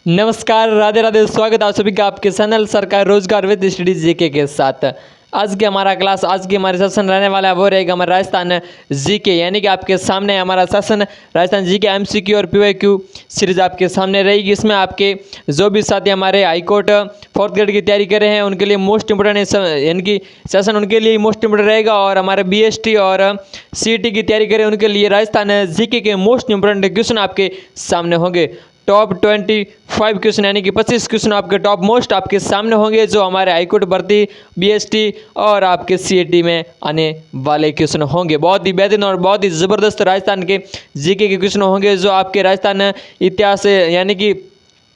नमस्कार, राधे राधे। स्वागत है आप सभी का आपके चैनल सरकार रोजगार विद स्टडी जीके के साथ। आज की हमारा क्लास, आज की हमारी सेशन रहने वाला है वो रहेगा हमारा राजस्थान जीके, यानी कि आपके सामने हमारा सेशन राजस्थान जीके एमसीक्यू और पीवाईक्यू सीरीज आपके सामने रहेगी। इसमें आपके जो भी साथी हमारे हाईकोर्ट फोर्थ ग्रेड की तैयारी कर रहे हैं उनके लिए मोस्ट इंपोर्टेंट यानी कि सेशन उनके लिए मोस्ट इंपोर्टेंट रहेगा, और हमारे बीएसटी और सीईटी की तैयारी करें उनके लिए राजस्थान जीके के मोस्ट इंपोर्टेंट क्वेश्चन आपके सामने होंगे। टॉप 25 क्वेश्चन यानी कि 25 क्वेश्चन आपके टॉप मोस्ट आपके सामने होंगे, जो हमारे हाईकोर्ट भर्ती, बीएसटी और आपके सीईटी में आने वाले क्वेश्चन होंगे। बहुत ही बेहतरीन और बहुत ही ज़बरदस्त राजस्थान के जीके के क्वेश्चन होंगे, जो आपके राजस्थान इतिहास यानी कि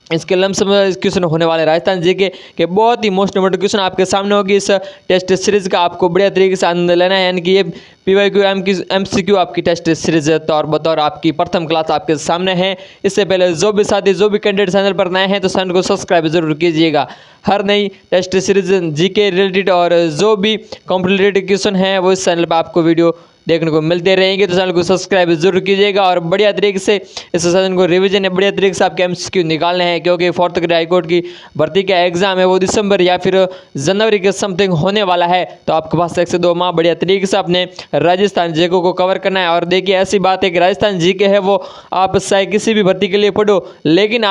इसके लमसम क्वेश्चन होने वाले राजस्थान जीके के बहुत ही मोस्ट इम्पोर्टेंट क्वेश्चन आपके सामने होगी। इस टेस्ट सीरीज का आपको बढ़िया तरीके से आनंद लेना है, यानी कि ये पीवाईक्यू एमसीक्यू आपकी टेस्ट सीरीज तौर बतौर आपकी प्रथम क्लास आपके सामने है। इससे पहले जो भी साथी जो भी कैंडिडेट चैनल पर नए हैं तो चैनल को सब्सक्राइब जरूर कीजिएगा। हर नई टेस्ट सीरीज जीके रिलेटेड और जो भी कॉम्पिटिटिव रिलेटेड क्वेश्चन है वो इस चैनल पर आपको वीडियो देखने को मिलते रहेंगे, तो चैनल को सब्सक्राइब जरूर कीजिएगा। और बढ़िया तरीके से इस सेशन को रिवीजन है, बढ़िया तरीके से आपके एमसीक्यू निकालने हैं, क्योंकि फोर्थ ग्रेड हाईकोर्ट की भर्ती का एग्जाम है वो दिसंबर या फिर जनवरी के समथिंग होने वाला है। तो आपके पास 1 से 2 माह बढ़िया तरीके से अपने राजस्थान जीके को कवर करना है। और देखिए, ऐसी बात है कि राजस्थान जीके है वो आप चाहे किसी भी भर्ती के लिए पढ़ो, लेकिन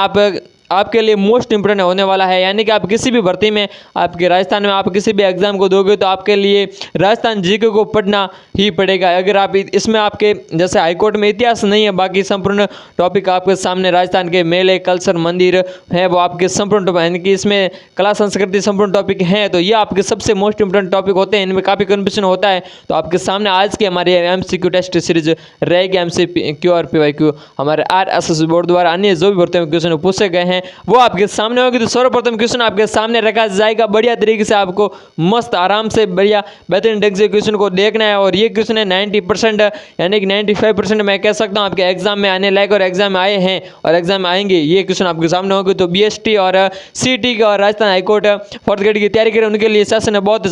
आपके लिए मोस्ट इंपोर्टेंट होने वाला है। यानी कि आप किसी भी भर्ती में, आपके राजस्थान में आप किसी भी एग्जाम को दोगे तो आपके लिए राजस्थान जीके को पढ़ना ही पड़ेगा। अगर आप इसमें आपके जैसे हाईकोर्ट में इतिहास नहीं है, बाकी संपूर्ण टॉपिक आपके सामने राजस्थान के मेले, कल्चर, मंदिर है वो आपके संपूर्ण टॉपिक, यानी कि इसमें कला संस्कृति संपूर्ण टॉपिक हैं, तो ये आपके सबसे मोस्ट इंपोर्टेंट टॉपिक होते हैं। इनमें काफ़ी कन्फ्यूजन होता है। तो आपके सामने आज के हमारे एमसीक्यू टेस्ट सीरीज रहेगी। एमसीक्यू और पीवाईक्यू हमारे आरएसएस बोर्ड द्वारा अन्य जो भी भर्तियों में क्वेश्चन पूछे गए हैं वो आपके सामने होगी। तो सर्वप्रथम क्वेश्चन आपके सामने रखा जाएगा, बढ़िया तरीके से आपको मस्त आराम से बढ़िया बेहतरीन ढंग से क्वेश्चन को देखना है। और ये क्वेश्चन है 90% यानी कि 95% मैं कह सकता हूँ आपके एग्जाम में आने लायक और एग्जाम में आए हैं और एग्जाम में आएंगे, ये क्वेश्चन आपके सामने होंगे। तो बीएसटी और सीईटी का और राजस्थान हाईकोर्ट फोर्थ ग्रेड की तैयारी करें उनके लिए सेशन बहुत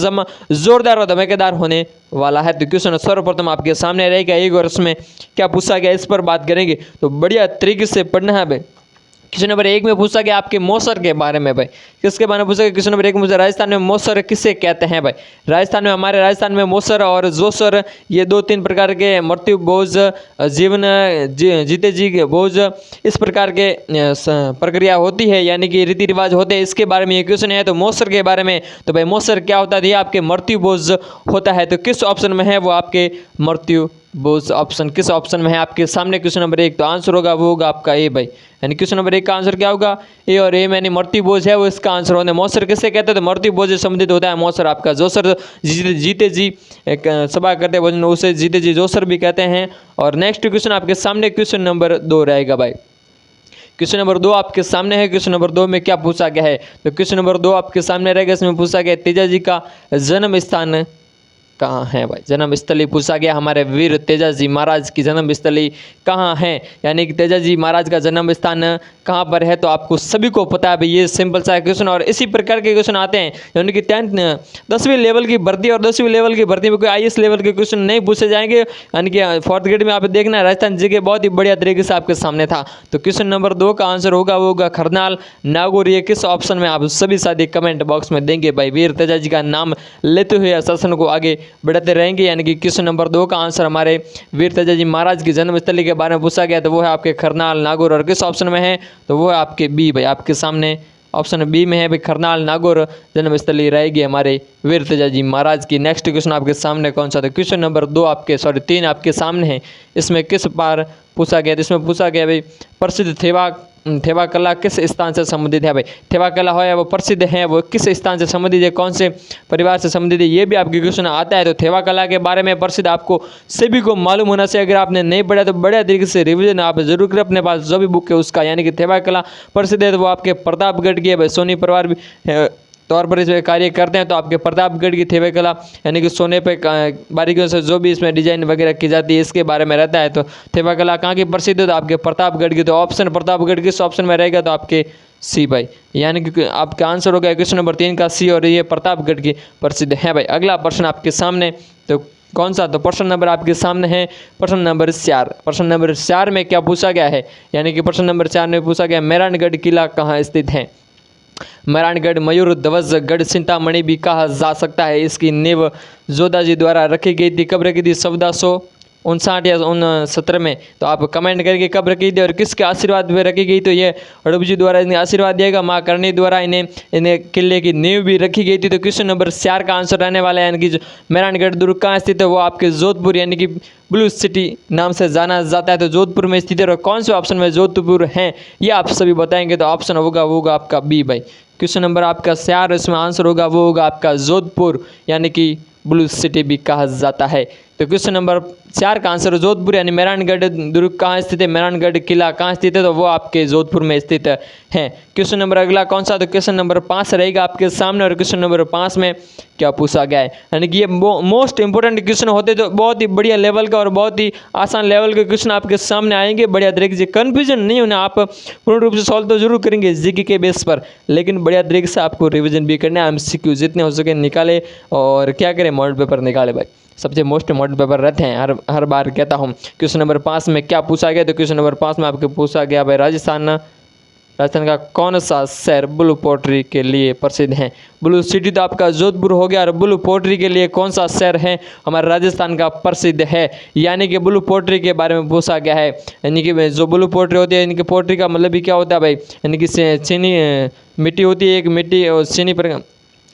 जोरदार और धमाकेदार होने वाला है। तो क्वेश्चन सर्वप्रथम आपके सामने रहेगा, एक वर्ष में क्या पूछा गया इस पर बात करेंगे। तो बढ़िया तरीके से पढ़ना है भाई। क्वेश्चन नंबर 1 में पूछा गया आपके मौसर के बारे में भाई, किसके बारे में पूछा गया। क्वेश्चन नंबर 1 में पूछा राजस्थान में मौसर किसे कहते हैं भाई। राजस्थान में, हमारे राजस्थान में मौसर और जोसर ये 2-3 प्रकार के मृत्यु भोज, जीवन जीते जी भोज, इस प्रकार के प्रक्रिया होती है, यानी कि रीति रिवाज होते हैं। इसके बारे में ये क्वेश्चन है। तो मौसर के बारे में, तो भाई मौसर क्या होता है, आपके मृत्यु भोज होता है। तो किस ऑप्शन में है वो आपके मृत्यु बोस ऑप्शन, किस ऑप्शन में है आपके सामने क्वेश्चन नंबर 1। तो आंसर होगा वो होगा आपका ए भाई, यानी क्वेश्चन नंबर 1 का आंसर क्या होगा, ए। और ए यानी मृत्यु बोझ है वो इसका आंसर होने। मौसर किसे कहते हैं, तो मृत्यु बोझ से संबंधित होता है मौसर आपका। जोसर जीते जी एक सभा करते हैं उसे जीते जी जोसर भी कहते हैं। और नेक्स्ट क्वेश्चन आपके सामने क्वेश्चन नंबर 2 रहेगा भाई। क्वेश्चन नंबर 2 आपके सामने है। क्वेश्चन नंबर 2 में क्या पूछा गया है, तो क्वेश्चन नंबर 2 आपके सामने रहेगा। इसमें पूछा गया तेजाजी का जन्म स्थान कहाँ है भाई। जन्म स्थली पूछा गया, हमारे वीर तेजाजी महाराज की जन्म स्थली कहाँ है, यानी कि तेजाजी महाराज का जन्म स्थान कहाँ पर है। तो आपको सभी को पता है भाई, ये सिंपल सा क्वेश्चन। और इसी प्रकार के क्वेश्चन आते हैं, यानी कि 10वीं लेवल की भर्ती और 10वीं लेवल की भर्ती में कोई आईएएस लेवल के क्वेश्चन नहीं पूछे जाएंगे, यानी कि फोर्थ ग्रेड में आप देखना राजस्थान जीके बहुत ही बढ़िया तरीके से आपके सामने था। तो क्वेश्चन नंबर 2 का आंसर होगा वो होगा करनाल नागौर। ये किस ऑप्शन में आप सभी साथी कमेंट बॉक्स में देंगे भाई। वीर तेजाजी का नाम लेते हुए सेशन को आगे बढ़ाते रहेंगे, यानी कि क्वेश्चन नंबर 2 का आंसर हमारे वीर तेजाजी महाराज की जन्मस्थली के बारे में पूछा गया, तो वो है आपके करनाल नागौर। और किस ऑप्शन में है, तो वो है आपके बी भाई, आपके सामने ऑप्शन बी में है भाई, करनाल नागौर जन्मस्थली रहेगी हमारे वीर तेजाजी महाराज की। नेक्स्ट क्वेश्चन आपके सामने कौन सा था, क्वेश्चन नंबर 3 आपके सामने है। इसमें किस बार पूछा गया, इसमें पूछा गया भाई प्रसिद्ध थेवा कला किस स्थान से संबंधित है भाई। थेवा कला हो या वो प्रसिद्ध है, वो किस स्थान से संबंधित है, कौन से परिवार से संबंधित है, ये भी आपके क्वेश्चन आता है। तो थेवा कला के बारे में प्रसिद्ध आपको सभी को मालूम होना चाहिए। अगर आपने नहीं पढ़ा तो बढ़िया तरीके से रिवीजन आप जरूर करें अपने पास जो भी बुक है उसका, यानी कि थेवा कला प्रसिद्ध है तो वो आपके प्रतापगढ़ की है भाई। सोनी परिवार भी तौर पर इसमें कार्य करते हैं, तो आपके प्रतापगढ़ की थेवा कला यानी कि सोने पे बारीकियों से जो भी इसमें डिजाइन वगैरह की जाती है इसके बारे में रहता है। तो थेवा कला कहाँ की प्रसिद्ध है, तो आपके प्रतापगढ़ की। तो ऑप्शन प्रतापगढ़ किस ऑप्शन में रहेगा, तो आपके सी भाई, यानी कि आपका आंसर होगा क्वेश्चन नंबर 3 का सी, और ये प्रतापगढ़ की प्रसिद्ध है भाई। अगला प्रश्न आपके सामने, तो कौन सा? तो प्रश्न नंबर आपके सामने है प्रश्न नंबर 4। प्रश्न नंबर 4 में क्या पूछा गया है, यानी कि प्रश्न नंबर 4 में पूछा गया मेहरानगढ़ किला कहाँ स्थित है। मेहरानगढ़ मयूर ध्वज गढ़ चिंतामणि भी कहा जा सकता है। इसकी नींव जोधा जी द्वारा रखी गई थी। कब रखी थी? 1459 या 17 में। तो आप कमेंट करके कब रखी थी और किसके आशीर्वाद में रखी गई? तो ये हड़प जी द्वारा इन्हें आशीर्वाद दिया गया। माँ करणी द्वारा इन्हें किले की नींव भी रखी गई थी। तो क्वेश्चन नंबर 4 का आंसर रहने वाला है, यानी कि जो मेहरानगढ़ दुर्ग कहाँ स्थित है, वो आपके जोधपुर यानी कि ब्लू सिटी नाम से जाना जाता है। तो जोधपुर में स्थित है। और कौन से ऑप्शन में जोधपुर है ये आप सभी बताएंगे। तो ऑप्शन होगा वो होगा आपका बी भाई। क्वेश्चन नंबर आपका 4 इसमें आंसर होगा वो होगा आपका जोधपुर, यानी कि ब्लू सिटी भी कहा जाता है। तो क्वेश्चन नंबर 4 का आंसर जोधपुर यानी मेहरानगढ़ दुर्ग कहाँ स्थित है, मेहरानगढ़ किला कहाँ स्थित है, तो वो आपके जोधपुर में स्थित है। क्वेश्चन नंबर अगला कौन सा? तो क्वेश्चन नंबर 5 रहेगा आपके सामने। और क्वेश्चन नंबर 5 में क्या पूछा गया है, यानी कि ये मोस्ट इंपोर्टेंट क्वेश्चन होते तो बहुत ही बढ़िया लेवल का और बहुत ही आसान लेवल के क्वेश्चन आपके सामने आएंगे। बढ़िया तरीके से कन्फ्यूजन नहीं होना, आप पूर्ण रूप से सॉल्व तो जरूर करेंगे जीके के बेस पर, लेकिन बढ़िया तरीके से आपको रिविजन भी करना है। एमसीक्यू जितने हो सके निकाले और क्या करें, मॉडल पेपर निकाले भाई। सबसे मोस्ट मॉडल पेपर रहते हैं, हर बार कहता हूँ। क्वेश्चन नंबर 5 में क्या पूछा गया? तो क्वेश्चन नंबर 5 में आपको पूछा गया भाई राजस्थान का कौन सा शहर ब्लू पोट्री के लिए प्रसिद्ध है। ब्लू सिटी तो आपका जोधपुर हो गया, और ब्लू पोट्री के लिए कौन सा शहर है हमारा राजस्थान का प्रसिद्ध है, यानी कि ब्लू पोट्री के बारे में पूछा गया है। यानी कि जो ब्लू पोट्री होती है, यानी कि पोट्री का मतलब भी क्या होता है भाई, यानी कि चीनी मिट्टी होती है, एक मिट्टी और चीनी पर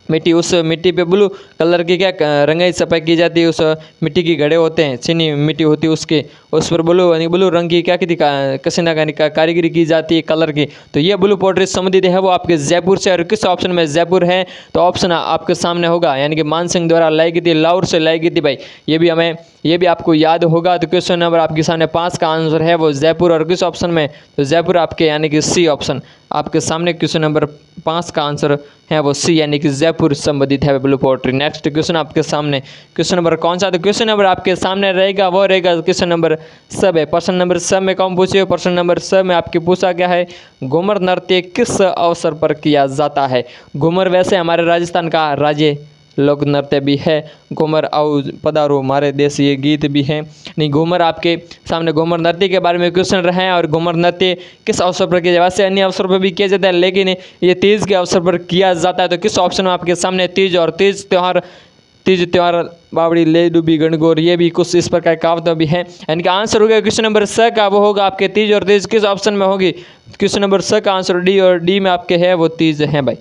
मिट्टी, उस मिट्टी पे ब्लू कलर की क्या रंगाई सफाई की जाती है। उस मिट्टी की घड़े होते हैं, चीनी मिट्टी होती है उसके, उस पर ब्लू यानी ब्लू रंग की क्या की कसिना का कारीगरी की जाती है कलर की। तो ये ब्लू पोट्री संबंधित है वो आपके जयपुर से। और किस ऑप्शन में जयपुर है? तो ऑप्शन आपके सामने होगा, यानी कि मानसिंह द्वारा लाई गई थी, लाहौर से लाई गई थी भाई। ये भी आपको याद होगा। तो क्वेश्चन नंबर आपके सामने 5 का आंसर है वो जयपुर। और किस ऑप्शन में? तो जयपुर आपके यानी कि सी ऑप्शन आपके सामने क्वेश्चन नंबर 5 का आंसर है वो सी, यानी कि जयपुर संबंधित है ब्लू पोट्री। नेक्स्ट क्वेश्चन आपके सामने क्वेश्चन नंबर कौन सा? तो क्वेश्चन नंबर आपके सामने रहेगा वो रहेगा क्वेश्चन नंबर सब है। प्रश्न नंबर सब में कौन पूछे? प्रश्न नंबर सब में आपके पूछा गया है घूमर नृत्य किस अवसर पर किया जाता है। घूमर वैसे हमारे राजस्थान का राज्य लोक नृत्य भी है। घूमर आओ पधारो हमारे देश, ये गीत भी है। नहीं, घूमर आपके सामने घूमर नृत्य के बारे में क्वेश्चन रहे हैं। और घूमर नृत्य किस अवसर पर किया जाता है? वैसे अन्य अवसर पर भी किया जाता है, लेकिन ये तीज के अवसर पर किया जाता है। तो किस ऑप्शन में आपके सामने तीज और तीज त्यौहार बावड़ी ले डूबी गणगौर, ये भी कुछ इस प्रकार कहावतें भी हैं। यानी कि आंसर हो गया क्वेश्चन नंबर 6 का, वो होगा आपके तीज। और तीज किस ऑप्शन में होगी? क्वेश्चन नंबर 6 का आंसर डी, और डी में आपके है वो तीज है भाई।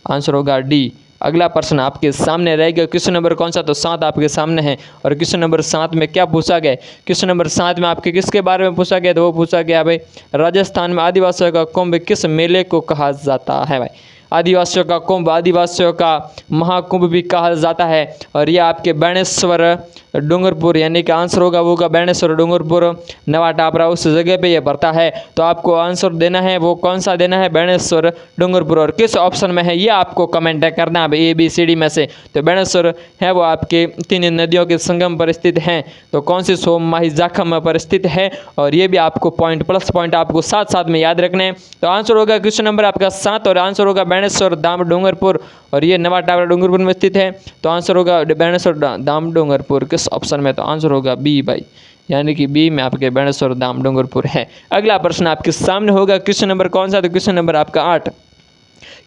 आंसर होगा डी। अगला प्रश्न आपके सामने रहेगा क्वेश्चन नंबर कौन सा? तो 7 आपके सामने है। और क्वेश्चन नंबर 7 में क्या पूछा गया? क्वेश्चन नंबर 7 में आपके किसके बारे में पूछा गया? तो वो पूछा गया भाई राजस्थान में आदिवासियों का कुंभ किस मेले को कहा जाता है भाई। आदिवासियों का कुंभ, आदिवासियों का महाकुंभ भी कहा जाता है। और ये आपके बाणेश्वर डूंगरपुर, यानी कि आंसर होगा वो का बाणेश्वर डूंगरपुर नवा टापरा, उस जगह पे ये भरता है। तो आपको आंसर देना है वो कौन सा देना है? बाणेश्वर डूंगरपुर। और किस ऑप्शन में है ये आपको कमेंट करना है ABCD में से। तो बाणेश्वर है वो आपके 3 नदियों के संगम पर स्थित हैं। तो कौन सी सोममाही जाखम पर स्थित है। और ये भी आपको प्लस पॉइंट आपको साथ साथ में याद रखने हैं। तो आंसर होगा क्वेश्चन नंबर आपका 7 और आंसर होगा बाणेश्वर धाम डूंगरपुर। और ये नवा टापरा डूंगरपुर में स्थित है। तो आंसर होगा बाणेश्वर धाम डूंगरपुर। किस ऑप्शन में? तो आंसर होगा बी भाई, यानी कि बी में आपके बाणेश्वर धाम डूंगरपुर है। अगला प्रश्न आपके सामने होगा क्वेश्चन नंबर कौन सा? तो क्वेश्चन नंबर आपका 8।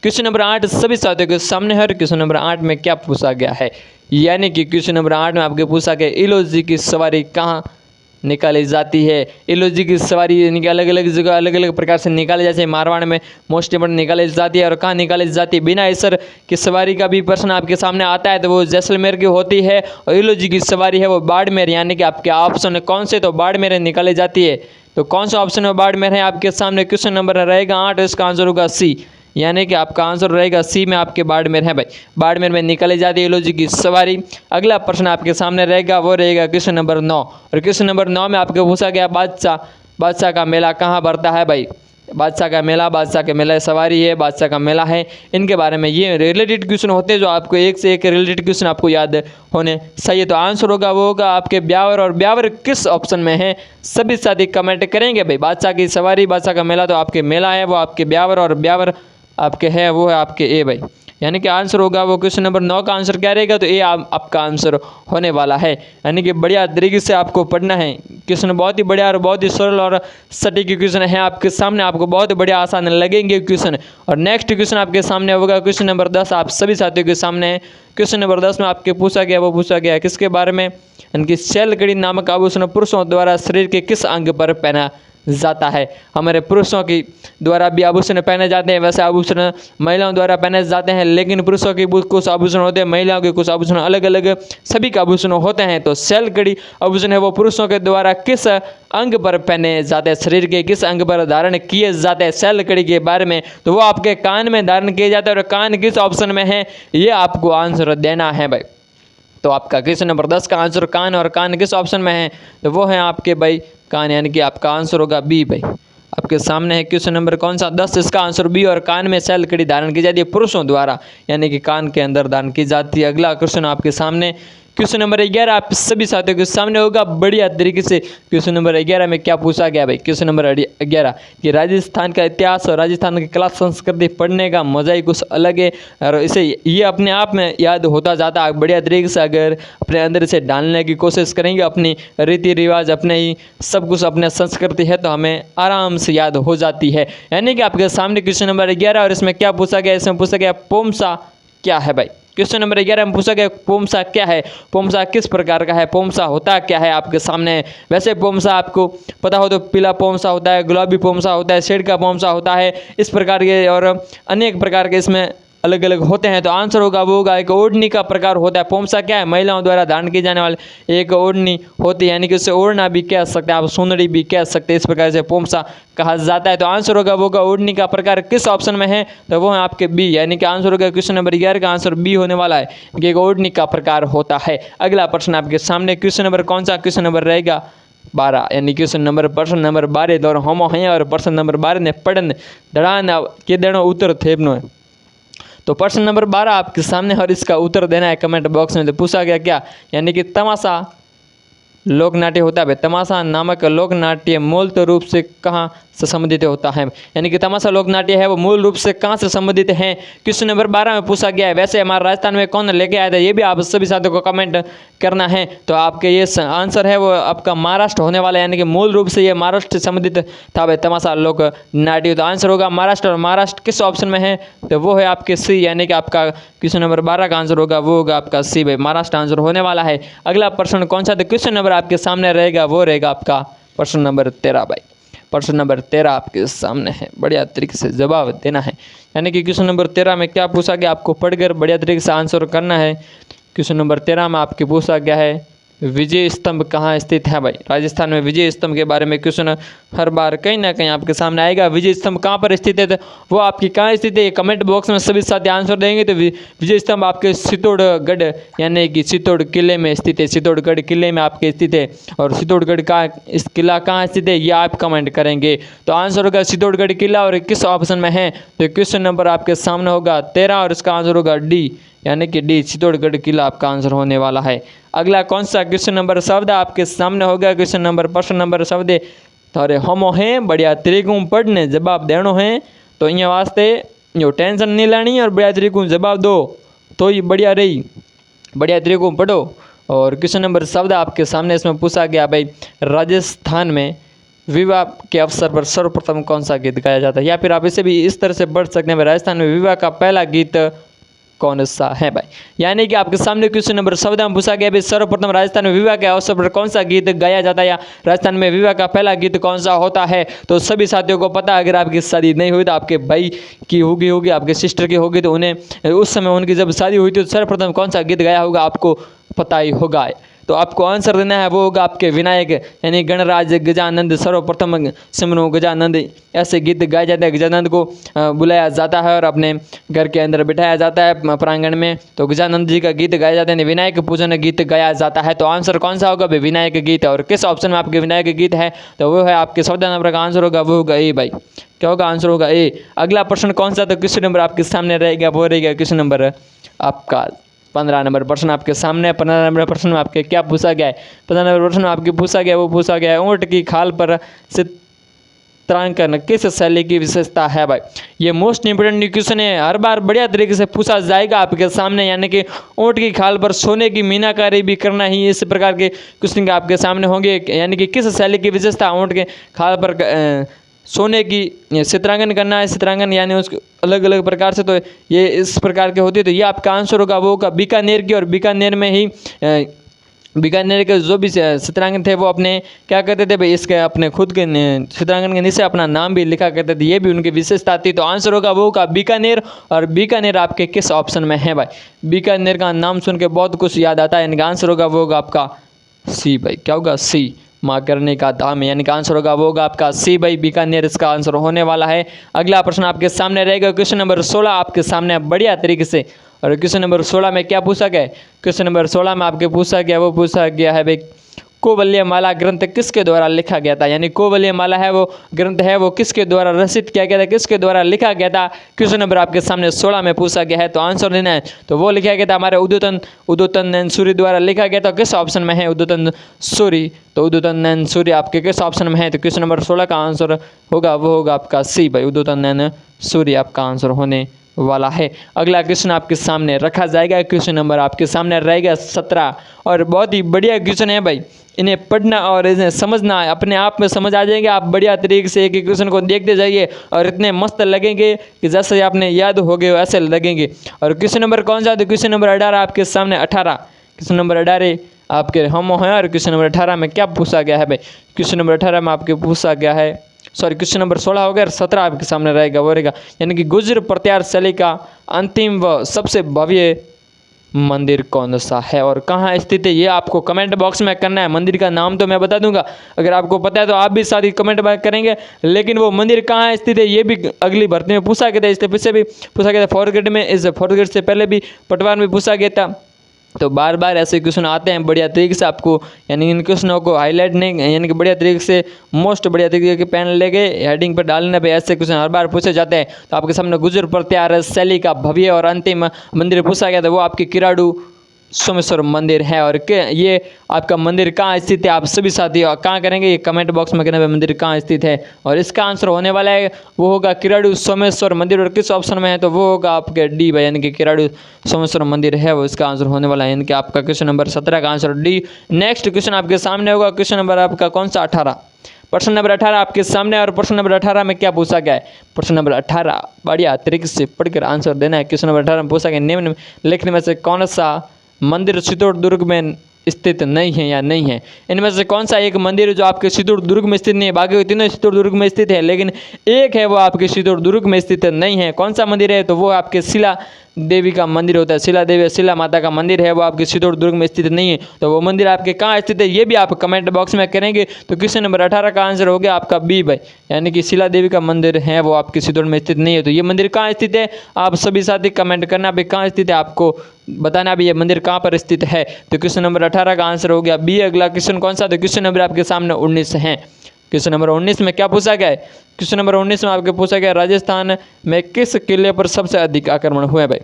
क्वेश्चन नंबर 8 सभी साथियों के सामने है। क्वेश्चन नंबर 8 में क्या पूछा गया है? यानी कि क्वेश्चन नंबर 8 में आपके पूछा गया इलोजी की सवारी कहाँ निकाली जाती है। इलोजी की सवारी यानी कि अलग अलग जगह अलग अलग प्रकार से निकाले जाते हैं। मारवाड़ में मोस्ट इंपोर्टेंट निकाली जाती है। और कहाँ निकाली जाती है? बिना इसर की सवारी का भी प्रश्न आपके सामने आता है, तो वो जैसलमेर की होती है। और इलोजी की सवारी है वो बाड़मेर, यानी कि आपके ऑप्शन कौन से? तो बाड़मेर निकाली जाती है। तो कौन सा ऑप्शन में बाड़मेर है आपके सामने? क्वेश्चन नंबर रहेगा 8, इसका आंसर होगा सी, यानी कि आपका आंसर रहेगा सी में आपके बाड़मेर है भाई। बाड़मेर में निकाली जाती है इलोजी की सवारी। अगला प्रश्न आपके सामने रहेगा वो रहेगा क्वेश्चन नंबर 9। और क्वेश्चन नंबर 9 में आपको पूछा गया बादशाह का मेला कहाँ बढ़ता है भाई। बादशाह के मेला सवारी है, बादशाह का मेला है। इनके बारे में ये रिलेटेड क्वेश्चन होते हैं जो आपको एक से एक रिलेटेड क्वेश्चन आपको याद होने चाहिए। तो आंसर होगा वो होगा आपके ब्यावर। और ब्यावर किस ऑप्शन में है? सभी साथी कमेंट करेंगे भाई। बादशाह की सवारी, बादशाह का मेला तो आपके मेला है वो आपके ब्यावर। और ब्यावर आपके है वो है आपके ए भाई। यानी कि आंसर होगा वो क्वेश्चन नंबर 9 का आंसर क्या रहेगा, तो ये आपका आंसर होने वाला है। यानी कि बढ़िया तरीके से आपको पढ़ना है। क्वेश्चन बहुत ही बढ़िया और बहुत ही सरल और सटीक क्वेश्चन है आपके सामने, आपको बहुत बढ़िया आसान लगेंगे क्वेश्चन। और नेक्स्ट क्वेश्चन आपके सामने होगा क्वेश्चन नंबर 10 आप सभी साथियों के सामने है। क्वेश्चन नंबर 10 में आपके पूछा गया वो पूछा गया किसके बारे में, इनकी शैलकड़ी नामक आभूषण पुरुषों द्वारा शरीर के किस अंग पर पहना जाता है। हमारे पुरुषों की द्वारा भी आभूषण पहने जाते हैं, वैसे आभूषण महिलाओं द्वारा पहने जाते हैं, लेकिन पुरुषों के कुछ आभूषण होते हैं, महिलाओं के कुछ आभूषण अलग अलग सभी के आभूषण होते हैं। तो शैलकड़ी आभूषण है वो पुरुषों के द्वारा किस अंग पर पहने जाते हैं, शरीर के किस अंग पर धारण किए जाते हैं शैलकड़ी के बारे में, तो वो आपके कान में धारण किए जाते हैं। और कान किस ऑप्शन में है ये आपको आंसर देना है भाई। तो आपका क्वेश्चन नंबर 10 का आंसर कान, और कान किस ऑप्शन में है, तो वो है आपके भाई कान, यानी कि आपका आंसर होगा बी भाई। आपके सामने है क्वेश्चन नंबर कौन सा 10, इसका आंसर बी, और कान में शैलकड़ी धारण की जाती है पुरुषों द्वारा, यानी कि कान के अंदर धारण की जाती है। अगला क्वेश्चन आपके सामने क्वेश्चन नंबर 11 आप सभी साथियों के सामने होगा बढ़िया तरीके से। क्वेश्चन नंबर 11 में क्या पूछा गया भाई, क्वेश्चन नंबर 11 कि राजस्थान का इतिहास और राजस्थान की कला संस्कृति पढ़ने का मजा ही कुछ अलग है, और इसे ये अपने आप में याद होता जाता है बढ़िया तरीके से। अगर अपने अंदर से डालने की कोशिश करेंगे, अपनी रीति रिवाज अपने ही सब कुछ अपने संस्कृति है, तो हमें आराम से याद हो जाती है। यानी कि आपके सामने क्वेश्चन नंबर 11, और इसमें क्या पूछा गया, इसमें पूछा गया पोमसा क्या है भाई। क्वेश्चन नंबर 11 में पूछा गया पोमसा क्या है, पोमसा किस प्रकार का है, पोमसा होता क्या है आपके सामने। वैसे पोमसा आपको पता हो तो पीला पोमसा होता है, गुलाबी पोमसा होता है, शेड का पोमसा होता है, इस प्रकार के और अनेक प्रकार के इसमें अलग अलग होते हैं। तो आंसर होगा वो होगा एक ओढ़नी का प्रकार होता है। पोमसा क्या है, महिलाओं द्वारा धारण की जाने वाली एक ओढ़नी होती है, यानी कि उसे ओढ़ना भी कह सकते हैं आप, सुंदरी भी कह सकते हैं, इस प्रकार से पोमसा कहा जाता है। तो आंसर होगा वो होगा ओढ़नी का प्रकार किस ऑप्शन में है, तो वो है आपके बी, यानी कि आंसर होगा क्वेश्चन नंबर 11 का आंसर बी होने वाला है कि एक ओढ़नी का प्रकार होता है। अगला प्रश्न आपके सामने क्वेश्चन नंबर कौन सा, क्वेश्चन नंबर रहेगा 12, यानी क्वेश्चन नंबर प्रश्न नंबर 12 दौर होमो है, और प्रश्न नंबर 12 ने पढ़न धड़ान के देनो उत्तर थेपनो है। तो प्रश्न नंबर 12 आपके सामने, और इसका उत्तर देना है कमेंट बॉक्स में। तो पूछा गया क्या, यानी कि तमाशा लोक नाट्य होता है। तमाशा नामक लोक नाट्य मूल रूप से कहाँ से संबंधित होता है, यानी कि तमाशा लोक नाट्य है वो मूल रूप से कहाँ से संबंधित है, क्वेश्चन नंबर 12 में पूछा गया है। वैसे हमारे राजस्थान में कौन लेके आया था, ये भी आप सभी साथियों को कमेंट करना है। तो आपके ये आंसर है वो आपका महाराष्ट्र होने वाला है, यानी कि मूल रूप से ये महाराष्ट्र से संबंधित था भाई तमाशा लोक नाट्य। तो आंसर होगा महाराष्ट्र, और महाराष्ट्र किस ऑप्शन में है, तो वो है आपके सी, यानी कि आपका क्वेश्चन नंबर 12 का आंसर होगा वो होगा आपका सी भाई, महाराष्ट्र आंसर होने वाला है। अगला प्रश्न कौन सा, तो क्वेश्चन नंबर आपके सामने रहेगा वो रहेगा आपका प्रश्न नंबर 13 भाई। प्रश्न नंबर 13 आपके सामने है, बढ़िया तरीके से जवाब देना है। यानी कि क्वेश्चन नंबर 13 में क्या पूछा गया, आपको पढ़कर बढ़िया तरीके से आंसर करना है। क्वेश्चन नंबर 13 में आपके पूछा गया है विजय स्तंभ कहाँ स्थित है भाई। राजस्थान में विजय स्तंभ के बारे में क्वेश्चन हर बार कहीं ना कहीं आपके सामने आएगा। विजय स्तंभ कहाँ पर स्थित है, तो वो आपकी कहाँ स्थित है, ये कमेंट बॉक्स में सभी साथी आंसर देंगे। तो विजय स्तंभ आपके चित्तौड़गढ़ यानी कि चित्तौड़ किले में स्थित है, चित्तौड़गढ़ किले में आपके स्थित है। और चित्तौड़गढ़ का इस किला कहाँ स्थित है ये आप कमेंट करेंगे। तो आंसर होगा चित्तौड़गढ़ किला, और किस ऑप्शन में है, तो क्वेश्चन नंबर आपके सामने होगा 13, और इसका आंसर होगा डी, यानी कि डी चित्तौड़गढ़ किला आपका आंसर होने वाला है। अगला कौन सा क्वेश्चन नंबर शब्द आपके सामने होगा, क्वेश्चन नंबर प्रश्न नंबर शब्द थारे होमो है, बढ़िया तरीकों पढ़ने जवाब देनो है। तो अँ वास्ते यो टेंशन नहीं लेनी, और बढ़िया तरीकों जवाब दो तो ही बढ़िया रही, बढ़िया तरीकों पढ़ो। और क्वेश्चन नंबर शब्द आपके सामने इसमें पूछा गया भाई राजस्थान में विवाह के अवसर पर सर्वप्रथम कौन सा गीत गाया जाता है, या फिर आप इसे भी इस तरह से पढ़ सकते हैं राजस्थान में विवाह का पहला गीत कौन सा है भाई। यानी कि आपके सामने क्वेश्चन नंबर शब्द में पूछा गया भाई सर्वप्रथम राजस्थान में विवाह के अवसर पर कौन सा गीत गाया जाता है, या राजस्थान में विवाह का पहला गीत कौन सा होता है। तो सभी साथियों को पता है, अगर आपकी शादी नहीं हुई तो आपके भाई की होगी आपके सिस्टर की होगी, तो उन्हें उस समय उनकी जब शादी हुई थी तो सर्वप्रथम कौन सा गीत गाया होगा आपको पता ही होगा। तो आपको आंसर देना है वो होगा आपके विनायक यानी गणराज गजानंद सर्वप्रथम सिमरो गजानंद, ऐसे गीत गाए जाते हैं। गजानंद को बुलाया जाता है और अपने घर के अंदर बिठाया जाता है प्रांगण में, तो गजानंद जी का गीत गाया जाता है, विनायक पूजन गीत गाया जाता है। तो आंसर कौन सा होगा भाई, विनायक गीत। और किस ऑप्शन में आपके विनायक गीत है, तो वो है आपके 14 नंबर का आंसर होगा वो होगा ए भाई। क्या होगा आंसर होगा ए। अगला प्रश्न कौन सा, तो क्वेश्चन नंबर आपके सामने रहेगा वो रहेगा क्वेश्चन नंबर आपका 15 नंबर प्रश्न आपके सामने। 15 नंबर प्रश्न में आपके क्या पूछा गया है, 15 नंबर प्रश्न में आपके पूछा गया वो पूछा गया है ऊँट की खाल पर चित्रांकन किस शैली की विशेषता है भाई। ये मोस्ट इंपोर्टेंट क्वेश्चन है, हर बार बढ़िया तरीके से पूछा जाएगा आपके सामने, यानी कि ऊँट की खाल पर सोने की मीनाकारी भी करना ही इस प्रकार के क्वेश्चन आपके सामने होंगे। यानी कि किस शैली की विशेषता ऊँट के खाल पर सोने की चित्रांकन करना है। चित्रांकन यानी उसके अलग अलग प्रकार से, तो ये इस प्रकार के होती है। तो ये आपका आंसर होगा वो होगा बीकानेर की, और बीकानेर में ही बीकानेर के जो भी चित्रांकन थे वो अपने क्या करते थे भाई, इसके अपने खुद के चित्रांकन के नीचे अपना नाम भी लिखा करते थे, ये भी उनकी विशेषता थी। तो आंसर होगा वो होगा बीकानेर, और बीकानेर आपके किस ऑप्शन में है भाई। बीकानेर का नाम सुन के बहुत कुछ याद आता है, यानी कि आंसर होगा वो होगा आपका सी भाई। क्या होगा, सी, माँ करने का धाम, यानी कि आंसर होगा वो होगा आपका सी भाई, बीकानेर इसका आंसर होने वाला है। अगला प्रश्न आपके सामने रहेगा क्वेश्चन नंबर 16 आपके सामने बढ़िया तरीके से। और क्वेश्चन नंबर 16 में क्या पूछा गया है, क्वेश्चन नंबर 16 में आपके पूछा गया है भाई, कोवल्यमाला ग्रंथ किसके द्वारा लिखा गया था। यानी कोवल्यमाला है वो ग्रंथ है वो किसके द्वारा रचित किया गया था, किसके द्वारा लिखा गया था। क्वेश्चन नंबर आपके सामने 16 में पूछा गया है, तो आंसर देना है। तो वो लिखा गया था हमारे उद्योतन नैन सूरी द्वारा लिखा गया था। किस ऑप्शन में है उद्योतन सूरी, तो उद्योतन नैन सूरी आपके किस ऑप्शन में है। तो क्वेश्चन नंबर 16 का आंसर होगा वो होगा आपका सी भाई, उद्योतन नैन सूरी आपका आंसर होने वाला है। अगला क्वेश्चन आपके सामने रखा जाएगा, क्वेश्चन नंबर आपके सामने रहेगा 17, और बहुत ही बढ़िया क्वेश्चन है भाई। इन्हें पढ़ना और इन्हें समझना अपने आप में समझ आ जाएंगे आप बढ़िया तरीके से। एक एक क्वेश्चन को देखते जाइए और इतने मस्त लगेंगे कि जैसे आपने याद हो गए ऐसे लगेंगे। और क्वेश्चन नंबर कौन सा, तो क्वेश्चन नंबर 18 आपके सामने 18, क्वेश्चन नंबर 18 आपके हम हैं। और क्वेश्चन नंबर 18 में क्या पूछा गया है भाई, क्वेश्चन नंबर 18 में आपके पूछा गया है, सॉरी क्वेश्चन नंबर 16 हो गया और 17 आपके सामने रहेगा वो रहेगा, यानी कि गुर्जर प्रत्यार शैली का अंतिम व सबसे भव्य मंदिर कौन सा है और कहाँ स्थित है, ये आपको कमेंट बॉक्स में करना है। मंदिर का नाम तो मैं बता दूंगा, अगर आपको पता है तो आप भी साथ ही कमेंट करेंगे, लेकिन वो मंदिर कहाँ स्थित है ये भी अगली भर्ती में पूछा गया था। इससे पीछे भी पूछा गया था, फोर्थ ग्रेड में, इस फोर्थ ग्रेड से पहले भी पटवार में पूछा गया था। तो बार बार ऐसे क्वेश्चन आते हैं बढ़िया तरीके से आपको, यानी इन क्वेश्चनों को हाईलाइट नहीं, यानी कि बढ़िया तरीके से मोस्ट बढ़िया तरीके के पेन लेके हेडिंग पर डालने पे ऐसे क्वेश्चन हर बार पूछे जाते हैं। तो आपके सामने गुर्जर प्रत्यार शैली का भव्य और अंतिम मंदिर पूछा गया था, वो आपके किराड़ू सोमेश्वर मंदिर है। और ये आपका मंदिर कहाँ स्थित है, आप सभी साथी कहाँ करेंगे, ये कमेंट बॉक्स में कहना मंदिर कहाँ स्थित है। और इसका आंसर होने वाला है वो होगा किराड़ू सोमेश्वर मंदिर। और किस ऑप्शन में है, तो वो होगा आपके डी भाई, यानी कि किराड़ू सोमेश्वर मंदिर है वो इसका आंसर होने वाला है, यानी कि आपका क्वेश्चन नंबर 17 का आंसर डी। नेक्स्ट क्वेश्चन आपके सामने होगा क्वेश्चन नंबर आपका कौन सा 18, प्रश्न नंबर 18 आपके सामने। और प्रश्न नंबर 18 में क्या पूछा गया है, प्रश्न नंबर 18 बढ़िया तरीके से पढ़कर आंसर देना है। क्वेश्चन नंबर 18 में पूछा गया निम्न लिखने में से कौन सा मंदिर चित्तौड़गढ़ में स्थित नहीं है या नहीं है। इनमें से कौन सा एक मंदिर जो आपके चित्तौड़गढ़ में स्थित नहीं है, बाकी तीनों चित्तौड़गढ़ में स्थित है, लेकिन एक है वो आपके चित्तौड़गढ़ में स्थित नहीं है। कौन सा मंदिर है, तो वो आपके शिला देवी का मंदिर होता है। शिला देवी, शिला माता का मंदिर है वो आपके चित्तौड़गढ़ में स्थित नहीं है। तो वो मंदिर आपके कहाँ स्थित है ये भी आप कमेंट बॉक्स में करेंगे। तो क्वेश्चन नंबर 18 का आंसर हो गया आपका बी भाई, यानी कि शिला देवी का मंदिर है वो आपके चित्तौड़ में स्थित नहीं है। तो ये मंदिर कहाँ स्थित है, आप सभी साथी कमेंट करना भाई कहाँ स्थित है, आपको बताना भी ये मंदिर कहाँ पर स्थित है। तो क्वेश्चन नंबर 18 का आंसर हो गया बी। अगला क्वेश्चन कौन सा, तो क्वेश्चन नंबर आपके सामने 19 है। क्वेश्चन नंबर 19 में क्या पूछा गया है, क्वेश्चन नंबर 19 में आपके पूछा गया राजस्थान में किस किले पर सबसे अधिक आक्रमण हुए भाई।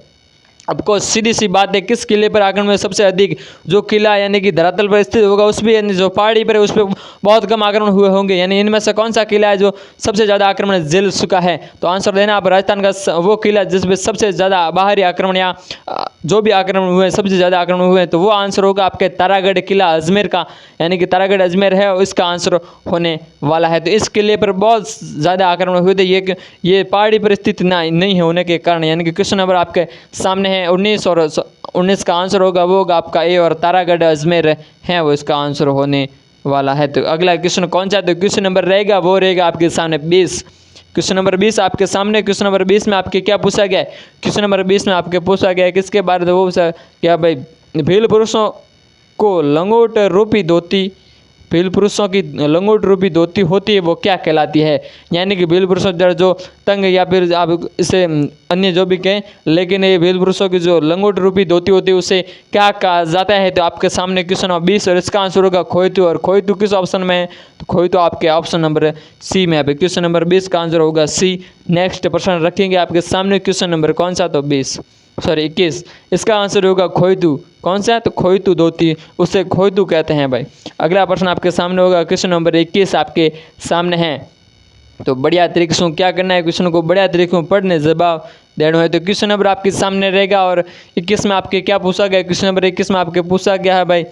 आपको सीधी सी बात है, किस किले पर आक्रमण में सबसे अधिक, जो किला यानी कि धरातल पर स्थित होगा उस पर, यानी जो पहाड़ी पर है उस पर बहुत कम आक्रमण हुए होंगे। यानी इनमें से कौन सा किला है जो सबसे ज़्यादा आक्रमण झेल चुका है। तो आंसर देना आप राजस्थान का वो किला जिसमें सबसे ज़्यादा बाहरी आक्रमण या जो भी आक्रमण हुए सबसे ज़्यादा आक्रमण हुए, तो वो आंसर होगा आपके तारागढ़ किला अजमेर का, यानी कि तारागढ़ अजमेर है इसका आंसर होने वाला है। तो इस किले पर बहुत ज़्यादा आक्रमण हुए थे, ये पहाड़ी पर स्थित नहीं होने के कारण। यानी कि क्वेश्चन नंबर आपके सामने है 19, और 19 का आंसर होगा वो होगा आपका ए, और तारागढ़ अजमेर है वो इसका आंसर होने वाला है। तो अगला क्वेश्चन कौन सा, तो क्वेश्चन नंबर रहेगा वो रहेगा आपके सामने 20, क्वेश्चन नंबर 20 आपके सामने। क्वेश्चन नंबर 20 में आपके क्या पूछा गया है, क्वेश्चन नंबर 20 में आपके पूछा गया है किसके बारे में, वो पूछा क्या भाई, भील पुरुषों को लंगोट रूपी धोती, भील पुरुषों की लंगोट रूपी धोती होती है वो क्या कहलाती है। यानी कि भील पुरुषों जो तंग या फिर आप इसे अन्य जो भी कहें, लेकिन ये भील पुरुषों की जो लंगोट रूपी धोती होती है उसे क्या कहा जाता है। तो आपके सामने क्वेश्चन नंबर 20 और इसका आंसर होगा खोइतू। और खोइतू किस ऑप्शन में है, तो खोइतू आपके ऑप्शन नंबर सी में है। क्वेश्चन नंबर 20 का आंसर होगा सी। नेक्स्ट प्रश्न रखेंगे आपके सामने, क्वेश्चन नंबर कौन सा, तो 21, इसका आंसर होगा खोइतू। कौन सा है, तो खोइतू धोती, उसे खोइतू कहते हैं भाई। अगला प्रश्न आपके सामने होगा क्वेश्चन नंबर 21 आपके सामने है, तो बढ़िया तरीके से क्या करना है, क्वेश्चन को बढ़िया तरीके से पढ़ने जवाब देना है। तो क्वेश्चन नंबर आपके सामने रहेगा और 21 में आपके क्या पूछा गया, क्वेश्चन नंबर 21 में आपके पूछा गया है भाई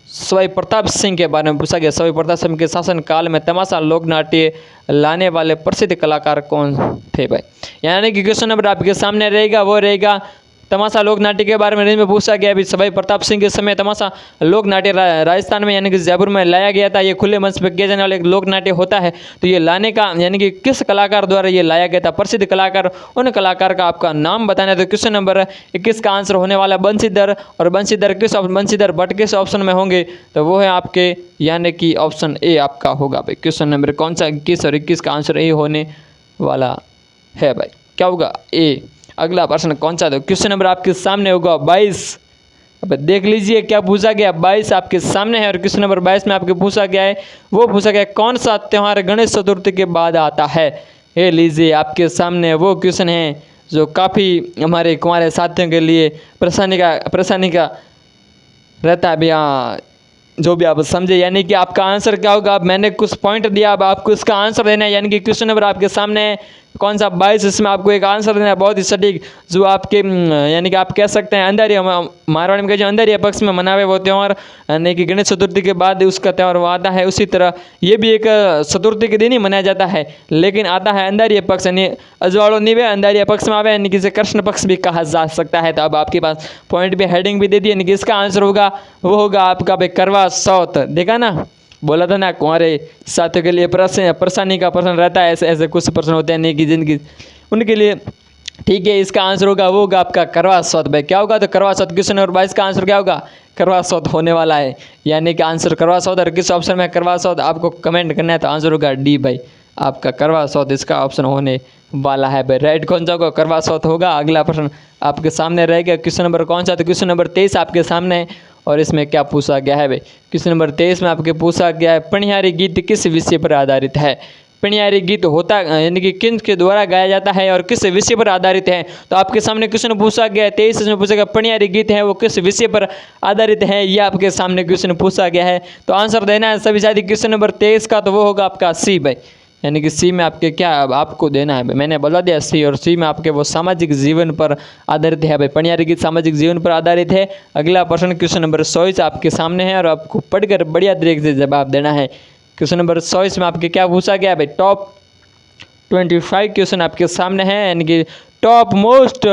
सवाई प्रताप सिंह के बारे में पूछा गया। सवाई प्रताप सिंह के शासन काल में तमाशा लोक नाट्य लाने वाले प्रसिद्ध कलाकार कौन थे भाई। यानी कि क्वेश्चन नंबर आपके सामने रहेगा वो रहेगा तमाशा लोक नाट्य के बारे में रेंज में पूछा गया। अभी सवाई प्रताप सिंह के समय तमाशा लोक नाट्य राजस्थान में यानी कि जयपुर में लाया गया था। ये खुले मंच पर किया जाने वाला एक लोक नाट्य होता है। तो ये लाने का यानी कि किस कलाकार द्वारा ये लाया गया था, प्रसिद्ध कलाकार, उन कलाकार का आपका नाम बताना है। तो क्वेश्चन नंबर 21 का आंसर होने वाला बंशीधर, और बंशीधर भट्ट किस ऑप्शन में होंगे, तो वो है आपके यानी कि ऑप्शन ए आपका होगा भाई। क्वेश्चन नंबर कौन सा 21 और 21 का आंसर ए होने वाला है भाई, क्या होगा ए। अगला प्रश्न कौन सा, तो क्वेश्चन नंबर आपके सामने होगा 22। अब देख लीजिए क्या पूछा गया, 22 आपके सामने है और क्वेश्चन नंबर 22 में आपके पूछा गया है वो पूछा गया कौन सा त्यौहार गणेश चतुर्थी के बाद आता है। ये लीजिए आपके सामने वो क्वेश्चन है जो काफ़ी हमारे कुंवारे साथियों के लिए परेशानी का रहता है भैया, जो भी आप समझे। यानी कि आपका आंसर क्या होगा, अब मैंने कुछ पॉइंट दिया, अब आपको इसका आंसर देना है। यानी कि क्वेश्चन नंबर आपके सामने है कौन सा 22, इसमें आपको एक आंसर देना है बहुत ही सटीक, जो आपके यानी कि आप कह सकते हैं अंधारिया, मारवाड़ी में कह अंधारिया पक्ष में मनावे वो त्यौहार, यानी कि गणेश चतुर्थी के बाद उसका त्यौहार वो आता है। उसी तरह ये भी एक चतुर्थी के दिन ही मनाया जाता है, लेकिन आता है अंधारिया पक्ष, यानी अजवाड़ो निवे अंधारिया पक्ष में आवे, यानी कि इसे कृष्ण पक्ष भी कहा जा सकता है। तो अब आपके पास पॉइंट भी हेडिंग भी दे दी, यानी कि इसका आंसर होगा वो होगा आपका भाई करवा चौथ। देखा ना, बोला था ना कुंवारे साथियों के लिए परेशानी का प्रश्न रहता है, ऐसे कुछ प्रश्न होते हैं नहीं कि जिनकी उनके लिए। ठीक है, इसका आंसर होगा वो होगा आपका करवा चौथ भाई। क्या होगा, तो करवा चौथ। क्वेश्चन नंबर 22 का आंसर क्या होगा, करवा चौथ होने वाला है। यानी कि आंसर करवा चौथ, और किस ऑप्शन में करवा चौथ आपको कमेंट करना है, तो आंसर होगा डी भाई, आपका करवा चौथ इसका ऑप्शन होने वाला है भाई। राइट कौन सा होगा, करवा चौथ होगा। अगला प्रश्न आपके सामने रहेगा, क्वेश्चन नंबर कौन सा, तो क्वेश्चन नंबर 23 आपके सामने है और इसमें क्या पूछा गया है भाई। क्वेश्चन नंबर 23 में आपके पूछा गया है पनिहारी गीत किस विषय पर आधारित है। पनिहारी गीत होता यानी कि किन के द्वारा गाया जाता है और किस विषय पर आधारित है। तो आपके सामने क्वेश्चन पूछा गया है 23 में पूछा गया पनिहारी गीत है वो किस विषय पर आधारित है, ये आपके सामने क्वेश्चन पूछा गया है। तो आंसर देना है सभी साथी क्वेश्चन नंबर 23 का, तो वो होगा आपका सी भाई। यानी कि सी में आपके क्या आपको देना है भाई, मैंने बोला दिया सी, और सी में आपके वो सामाजिक जीवन पर आधारित है भाई। पनिहारी गीत सामाजिक जीवन पर आधारित है। अगला प्रश्न क्वेश्चन नंबर 24 आपके सामने है और आपको पढ़कर बढ़िया तरीके से जवाब देना है। क्वेश्चन नंबर 24 में आपके क्या पूछा गया है भाई, टॉप 25 क्वेश्चन आपके सामने है, यानी कि टॉप मोस्ट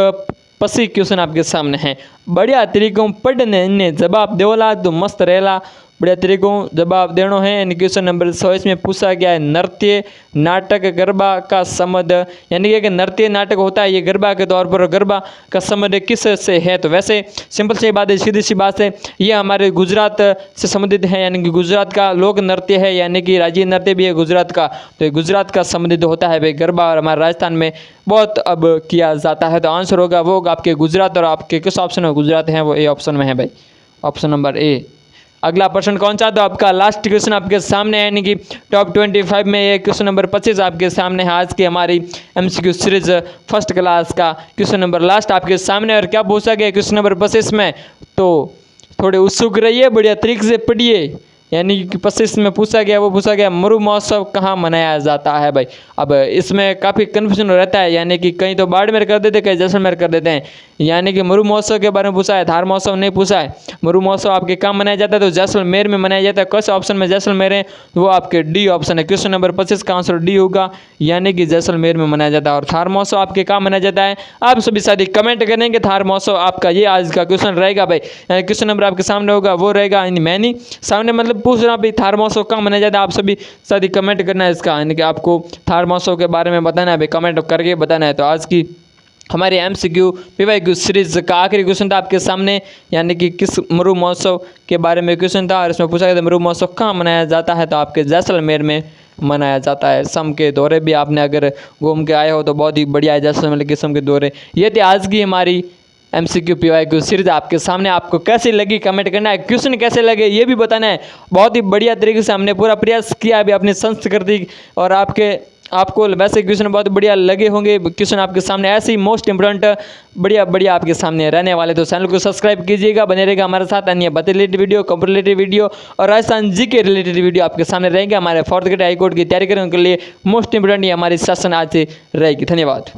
25 क्वेश्चन आपके सामने हैं। बढ़िया तरीकों पढ़ने ने जवाब देवला तो मस्त रहेला, बढ़िया तरीकों जवाब देना है। यानी क्वेश्चन नंबर 24 में पूछा गया है नृत्य नाटक गरबा का संबंध, यानी कि नृत्य नाटक होता है ये गरबा के तौर पर, गरबा का संबंध किस से है। तो वैसे सिंपल सी बात है, सीधी सी बात है, ये हमारे गुजरात से संबंधित है, यानी कि गुजरात का लोक नृत्य है, यानी कि राज्य नृत्य भी है गुजरात का। तो ये गुजरात का संबंधित होता है भाई गरबा, और हमारे राजस्थान में बहुत अब किया जाता है। तो आंसर होगा वो होगा आपके गुजरात, और आपके किस ऑप्शन में गुजरात है वो ए ऑप्शन में है भाई, ऑप्शन नंबर ए। अगला प्रश्न कौन सा, तो आपका लास्ट क्वेश्चन आपके सामने है, यानी कि टॉप 25 में ये क्वेश्चन नंबर 25 आपके सामने है। आज की हमारी एमसीक्यू सीरीज फर्स्ट क्लास का क्वेश्चन नंबर लास्ट आपके सामने, और क्या पूछा गया क्वेश्चन नंबर 25 में, तो थोड़े उत्सुक रहिए, बढ़िया तरीके से पढ़िए। यानी कि 25 में पूछा गया वो पूछा गया मरु महोत्सव कहाँ मनाया जाता है भाई। अब इसमें काफ़ी कन्फ्यूजन रहता है, यानी कि कहीं तो बाड़मेर कर देते कहीं जैसलमेर कर देते हैं। यानी कि मरु महोत्सव के बारे में पूछा है, धार महोत्सव नहीं पूछा है। मरु महोत्सव आपके कहाँ मनाया जाता है, तो जैसलमेर में मनाया जाता है। कौन ऑप्शन में जैसलमेर है, वो आपके डी ऑप्शन है। क्वेश्चन नंबर 25 का आंसर डी होगा, यानी कि जैसलमेर में मनाया जाता है। और थार महोत्सव आपके कहाँ मनाया जाता है, आप सभी साथी कमेंट करेंगे थार महोत्सव आपका, ये आज का क्वेश्चन रहेगा भाई। क्वेश्चन नंबर आपके सामने होगा वो रहेगा, मैं नहीं सामने मतलब पूछ रहा भाई थार महोत्सव कहाँ मनाया जाता है, आप सभी साथी कमेंट करना है इसका, यानी कि आपको थार महोत्सव के बारे में बताना है भाई, कमेंट करके बताना है। तो आज की हमारे एमसीक्यू पीवाईक्यू सीरीज का आखिरी क्वेश्चन था आपके सामने, यानी कि किस मरु महोत्सव के बारे में क्वेश्चन था, और इसमें पूछा गया था मरु महोत्सव कहाँ मनाया जाता है, तो आपके जैसलमेर में मनाया जाता है। सम के दौरे भी आपने अगर घूम के आए हो तो बहुत ही बढ़िया है जैसलमेर के सम के दौरे। ये थी आज की हमारी एमसीक्यू पीवाईक्यू सीरीज आपके सामने। आपको कैसी लगी कमेंट करना है, क्वेश्चन कैसे लगे ये भी बताना है। बहुत ही बढ़िया तरीके से हमने पूरा प्रयास किया अभी अपनी संस्कृति और आपके आपको वैसे क्वेश्चन बहुत बढ़िया लगे होंगे। क्वेश्चन आपके सामने ऐसे ही मोस्ट इंपोर्टेंट बढ़िया बढ़िया आपके सामने रहने वाले। तो चैनल को सब्सक्राइब कीजिएगा, बने रहेगा हमारे साथ। अन्य भर्ती related video, computer related video और राजस्थान जी के रिलेटेड वीडियो आपके सामने रहेंगे। हमारे 4th ग्रेड हाई कोर्ट की तैयारी करने के लिए मोस्ट इंपोर्टेंट ये हमारी सेशन आज से रहेगी। धन्यवाद।